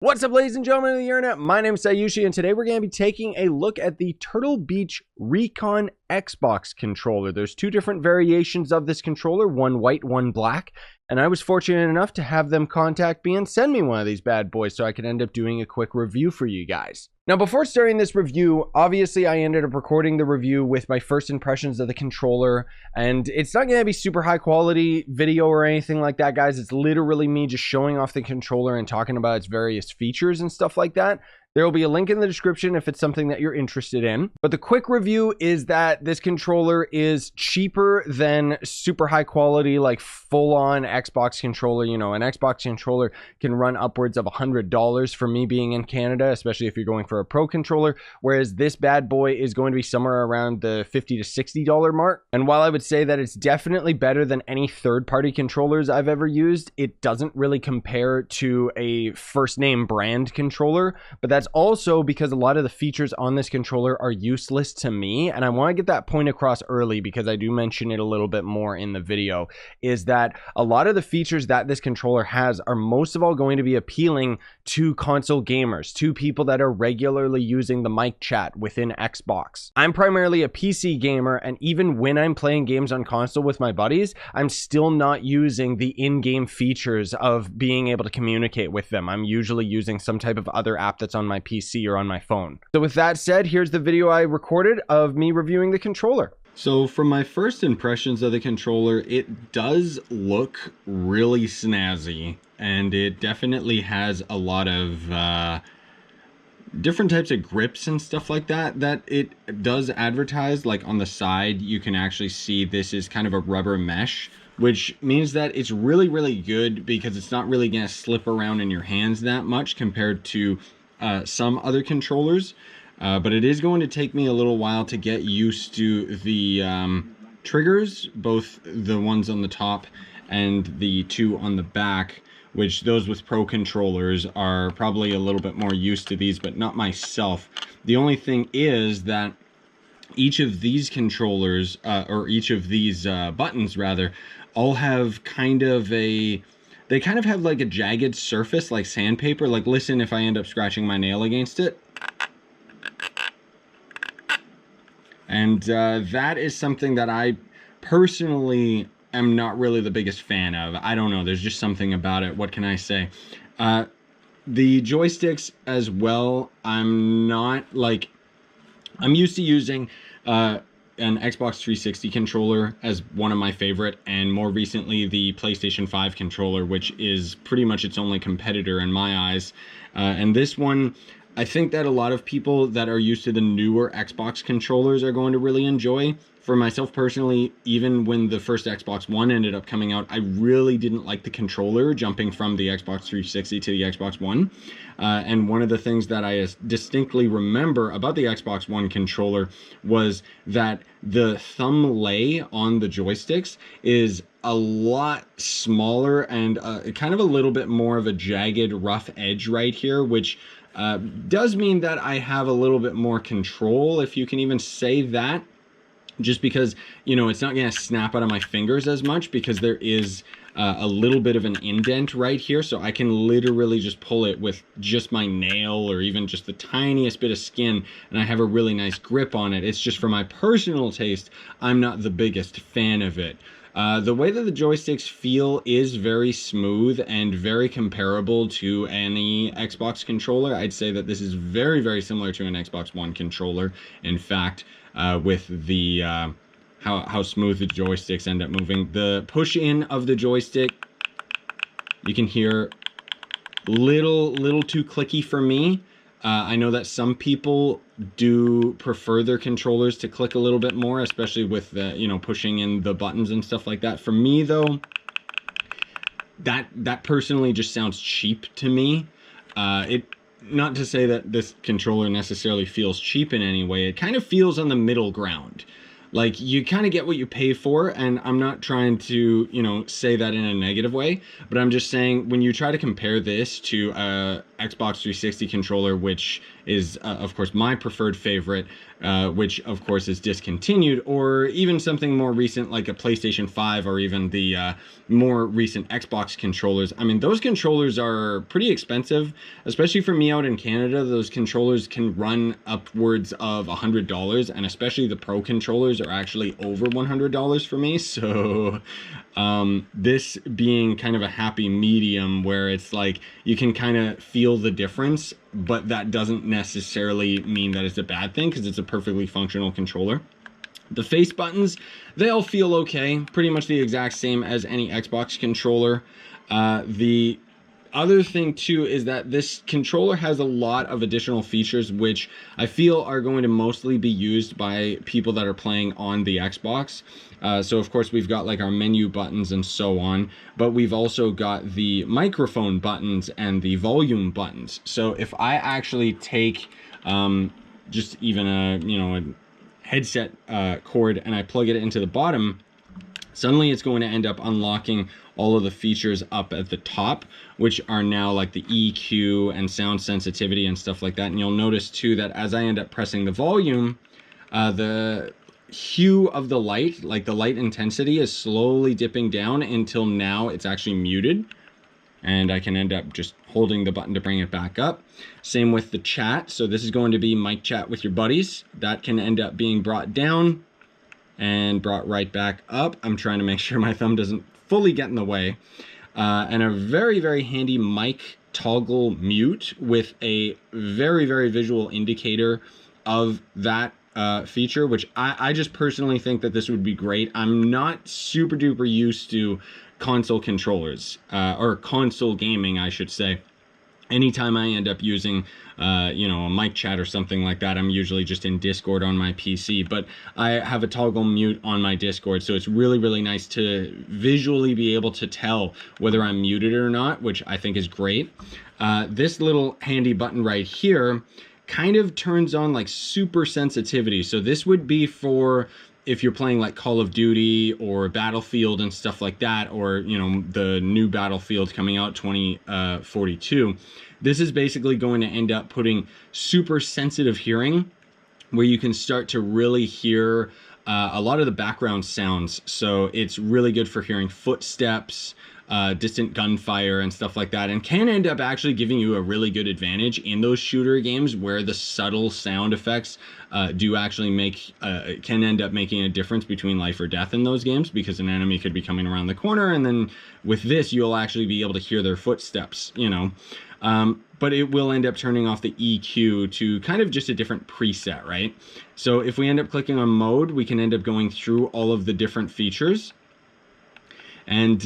What's up, ladies and gentlemen of the internet? My name is Scyushi, and today we're going to be taking a look at the Turtle Beach Recon Xbox controller. There's two different variations of this controller, one white, one black, and I was fortunate enough to have them contact me and send me one of these bad boys so I could end up doing a quick review for you guys. Now, before starting this review, obviously I ended up recording the review with my first impressions of the controller, and it's not going to be super high quality video or anything like that, guys. It's literally me just showing off the controller and talking about its various features and stuff like that. There will be a link in the description if it's something that you're interested in. But the quick review is that this controller is cheaper than super high quality, like full-on Xbox controller. You know, an Xbox controller can run upwards of $100 for me being in Canada, especially if you're going for a pro controller, whereas this bad boy is going to be somewhere around the $50 to $60 mark. And while I would say that it's definitely better than any third-party controllers I've ever used, it doesn't really compare to a first-name brand controller. But that's also because a lot of the features on this controller are useless to me, and I want to get that point across early because I do mention it a little bit more in the video, is that a lot of the features that this controller has are most of all going to be appealing to console gamers, to people that are regularly using the mic chat within Xbox. I'm primarily a PC gamer, and even when I'm playing games on console with my buddies, I'm still not using the in-game features of being able to communicate with them. I'm usually using some type of other app that's on my PC or on my phone. So with that said, here's the video I recorded of me reviewing the controller. So from my first impressions of the controller, it does look really snazzy, and it definitely has a lot of different types of grips and stuff like that it does advertise. Like on the side, you can actually see this is kind of a rubber mesh, which means that it's really good because it's not really going to slip around in your hands that much compared to some other controllers. But it is going to take me a little while to get used to the triggers, both the ones on the top and the two on the back, which those with pro controllers are probably a little bit more used to these, but not myself. The only thing is that each of these controllers, or each of these buttons rather, all have kind of a... They kind of have like a jagged surface, like sandpaper. Like, listen if I end up scratching my nail against it. And that is something that I personally am not really the biggest fan of. I don't know, there's just something about it. What can I say? The joysticks as well, I'm used to using an Xbox 360 controller as one of my favorite, and more recently the PlayStation 5 controller, which is pretty much its only competitor in my eyes. And this one, I think that a lot of people that are used to the newer Xbox controllers are going to really enjoy. For myself personally, even when the first Xbox One ended up coming out, I really didn't like the controller jumping from the Xbox 360 to the Xbox One. And one of the things that I distinctly remember about the Xbox One controller was that the thumb lay on the joysticks is a lot smaller and kind of a little bit more of a jagged, rough edge right here, which does mean that I have a little bit more control, if you can even say that. Just because, you know, it's not going to snap out of my fingers as much because there is a little bit of an indent right here. So I can literally just pull it with just my nail or even just the tiniest bit of skin, and I have a really nice grip on it. It's just for my personal taste, I'm not the biggest fan of it. The way that the joysticks feel is very smooth and very comparable to any Xbox controller. I'd say that this is very similar to an Xbox One controller. In fact, with the how smooth the joysticks end up moving. The push in of the joystick, you can hear little too clicky for me. I know that some people do prefer their controllers to click a little bit more, especially with the, you know, pushing in the buttons and stuff like that. For me though, that personally just sounds cheap to me. Not to say that this controller necessarily feels cheap in any way. It kind of feels on the middle ground. Like, you kind of get what you pay for, and I'm not trying to, you know, say that in a negative way, but I'm just saying when you try to compare this to a Xbox 360 controller, which is of course my preferred favorite, which of course is discontinued, or even something more recent like a PlayStation 5, or even the more recent Xbox controllers. I mean, those controllers are pretty expensive, especially for me out in Canada. Those controllers can run upwards of $100, and especially the Pro controllers are actually over $100 for me. So this being kind of a happy medium where it's like you can kind of feel the difference, but that doesn't necessarily mean that it's a bad thing, because it's a perfectly functional controller. The face buttons, they all feel okay, pretty much the exact same as any Xbox controller. The other thing too is that this controller has a lot of additional features which I feel are going to mostly be used by people that are playing on the Xbox. So of course we've got like our menu buttons and so on, but we've also got the microphone buttons and the volume buttons. So if I actually take just even a headset cord and I plug it into the bottom, suddenly it's going to end up unlocking all of the features up at the top, which are now like the EQ and sound sensitivity and stuff like that. And you'll notice too that as I end up pressing the volume, the hue of the light, like the light intensity, is slowly dipping down until now it's actually muted. And I can end up just holding the button to bring it back up. Same with the chat. So this is going to be mic chat with your buddies. That can end up being brought down and brought right back up. I'm trying to make sure my thumb doesn't fully get in the way. And a very, very handy mic toggle mute with a very, very visual indicator of that feature, which I just personally think that this would be great. I'm not super duper used to console controllers, or console gaming, I should say. Anytime I end up using, a mic chat or something like that, I'm usually just in Discord on my PC, but I have a toggle mute on my Discord, so it's really, really nice to visually be able to tell whether I'm muted or not, which I think is great. This little handy button right here kind of turns on like super sensitivity. So this would be for if you're playing like Call of Duty or Battlefield and stuff like that, or, the new Battlefield coming out 2042. This is basically going to end up putting super sensitive hearing, where you can start to really hear a lot of the background sounds. So it's really good for hearing footsteps, distant gunfire and stuff like that, and can end up actually giving you a really good advantage in those shooter games where the subtle sound effects do actually can end up making a difference between life or death in those games, because an enemy could be coming around the corner, and then with this you'll actually be able to hear their footsteps, but it will end up turning off the EQ to kind of just a different preset, right? So if we end up clicking on mode, we can end up going through all of the different features. And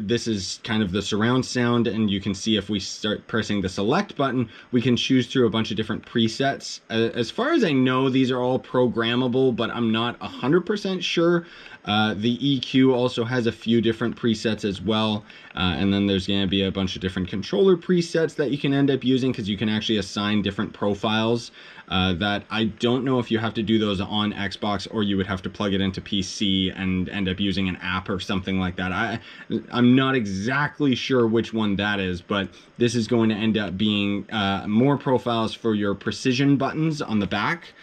this is kind of the surround sound, and you can see if we start pressing the select button, we can choose through a bunch of different presets. As far as I know, these are all programmable, but I'm not 100% sure. The EQ also has a few different presets as well. And then there's going to be a bunch of different controller presets that you can end up using, because you can actually assign different profiles that I don't know if you have to do those on Xbox, or you would have to plug it into PC and end up using an app or something like that. I'm not exactly sure which one that is, but this is going to end up being more profiles for your precision buttons on the back.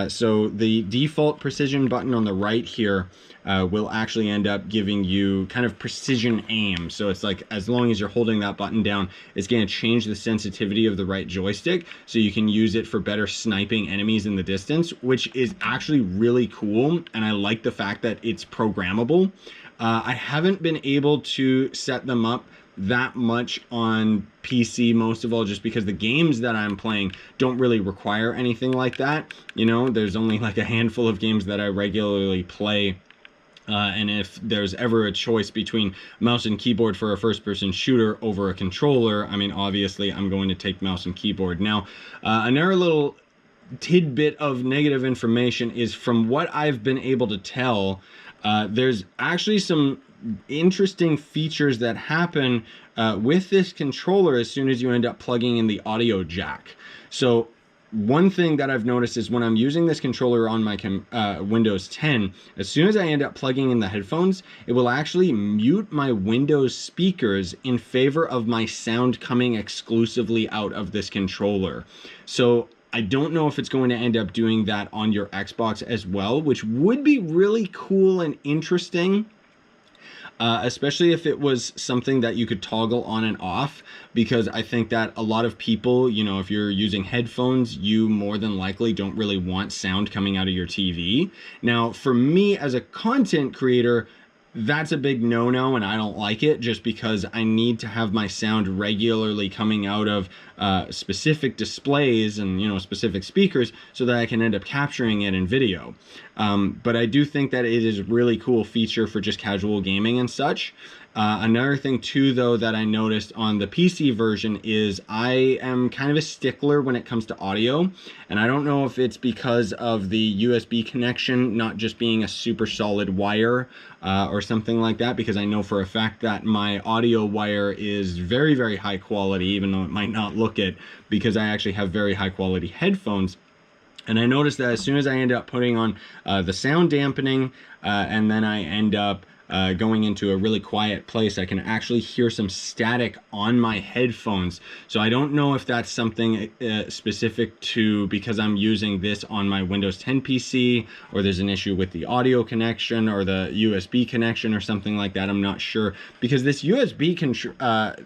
So the default precision button on the right here will actually end up giving you kind of precision aim. So it's like, as long as you're holding that button down, it's going to change the sensitivity of the right joystick, so you can use it for better sniping enemies in the distance, which is actually really cool. And I like the fact that it's programmable. I haven't been able to set them up that much on PC, most of all just because the games that I'm playing don't really require anything like that. There's only like a handful of games that I regularly play. And if there's ever a choice between mouse and keyboard for a first-person shooter over a controller, I mean, obviously I'm going to take mouse and keyboard. Now, another little tidbit of negative information is, from what I've been able to tell, there's actually some interesting features that happen with this controller as soon as you end up plugging in the audio jack. So one thing that I've noticed is when I'm using this controller on my Windows 10, as soon as I end up plugging in the headphones, it will actually mute my Windows speakers in favor of my sound coming exclusively out of this controller. So I don't know if it's going to end up doing that on your Xbox as well, which would be really cool and interesting. Especially if it was something that you could toggle on and off, because I think that a lot of people, you know, if you're using headphones, you more than likely don't really want sound coming out of your TV. Now, for me as a content creator, that's a big no-no, and I don't like it, just because I need to have my sound regularly coming out of specific displays and, you know, specific speakers so that I can end up capturing it in video. But I do think that it is a really cool feature for just casual gaming and such. Another thing too, though, that I noticed on the PC version is I am kind of a stickler when it comes to audio, and I don't know if it's because of the USB connection not just being a super solid wire or something like that, because I know for a fact that my audio wire is very, very high quality, even though it might not look it, because I actually have very high quality headphones. And I noticed that as soon as I end up putting on the sound dampening and then I end up going into a really quiet place, I can actually hear some static on my headphones. So I don't know if that's something specific to because I'm using this on my Windows 10 PC, or there's an issue with the audio connection or the USB connection or something like that. I'm not sure, because this USB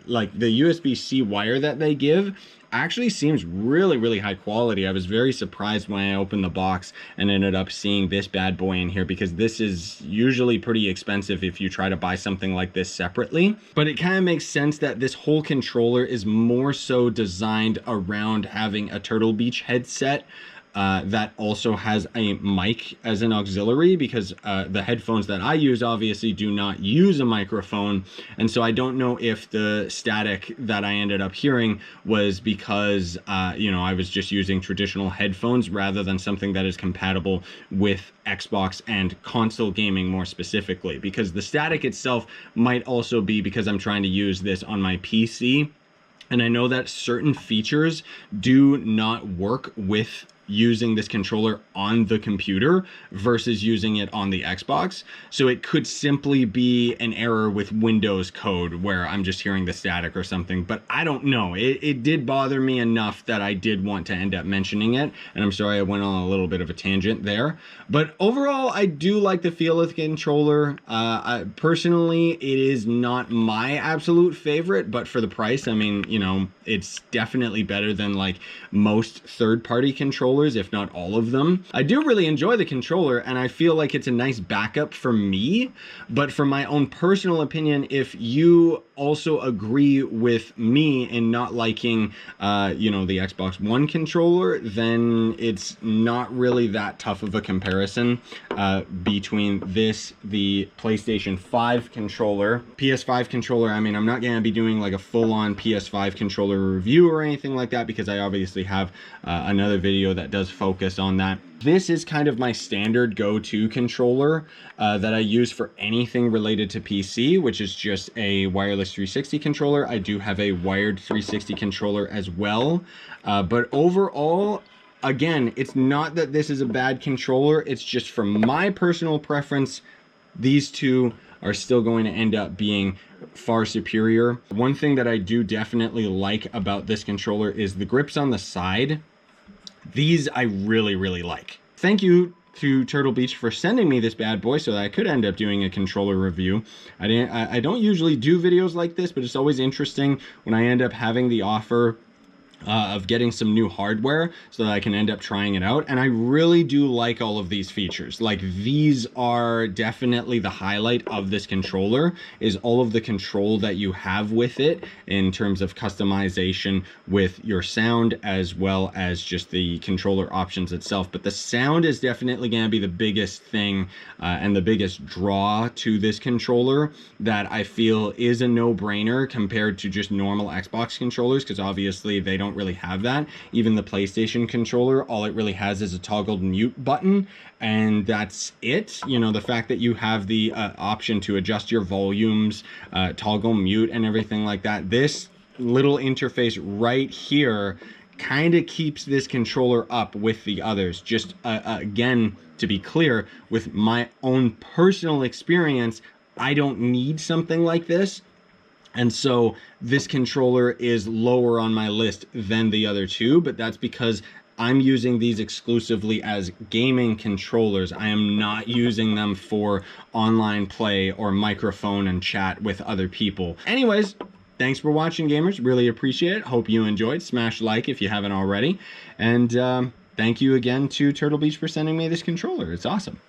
like the USB-C wire that they give actually seems really, really high quality. I was very surprised when I opened the box and ended up seeing this bad boy in here, because this is usually pretty expensive if you try to buy something like this separately. But it kind of makes sense that this whole controller is more so designed around having a Turtle Beach headset that also has a mic as an auxiliary, because the headphones that I use obviously do not use a microphone. And so I don't know if the static that I ended up hearing was because, you know, I was just using traditional headphones rather than something that is compatible with Xbox and console gaming more specifically, because the static itself might also be because I'm trying to use this on my PC. And I know that certain features do not work with using this controller on the computer versus using it on the Xbox. So it could simply be an error with Windows code where I'm just hearing the static or something, but I don't know. It did bother me enough that I did want to end up mentioning it, and I'm sorry I went on a little bit of a tangent there. But overall, I do like the feel of the controller. Personally, it is not my absolute favorite, but for the price, I mean, you know, it's definitely better than like most third-party controllers, if not all of them. I do really enjoy the controller, and I feel like it's a nice backup for me. But for my own personal opinion, if you also agree with me in not liking, you know, the Xbox One controller, then it's not really that tough of a comparison between this, the PlayStation 5 controller, PS5 controller. I mean, I'm not going to be doing like a full-on PS5 controller review or anything like that, because I obviously have another video that does focus on that. This is kind of my standard go-to controller that I use for anything related to PC, which is just a wireless 360 controller. I do have a wired 360 controller as well. But overall, again, it's not that this is a bad controller. It's just from my personal preference, these two are still going to end up being far superior. One thing that I do definitely like about this controller is the grips on the side. These I really, really like. Thank you to Turtle Beach for sending me this bad boy so that I could end up doing a controller review. I don't usually do videos like this, but it's always interesting when I end up having the offer of getting some new hardware so that I can end up trying it out. And I really do like all of these features. Like, these are definitely the highlight of this controller, is all of the control that you have with it in terms of customization with your sound, as well as just the controller options itself. But the sound is definitely going to be the biggest thing and the biggest draw to this controller, that I feel is a no-brainer compared to just normal Xbox controllers, because obviously they don't really have that. Even the PlayStation controller, all it really has is a toggled mute button, and that's it. You know, the fact that you have the option to adjust your volumes, toggle mute and everything like that, this little interface right here kind of keeps this controller up with the others. Just again, to be clear, with my own personal experience, I don't need something like this. And so this controller is lower on my list than the other two, but that's because I'm using these exclusively as gaming controllers. I am not using them for online play or microphone and chat with other people. Anyways, thanks for watching, gamers. Really appreciate it. Hope you enjoyed. Smash like if you haven't already. And thank you again to Turtle Beach for sending me this controller. It's awesome.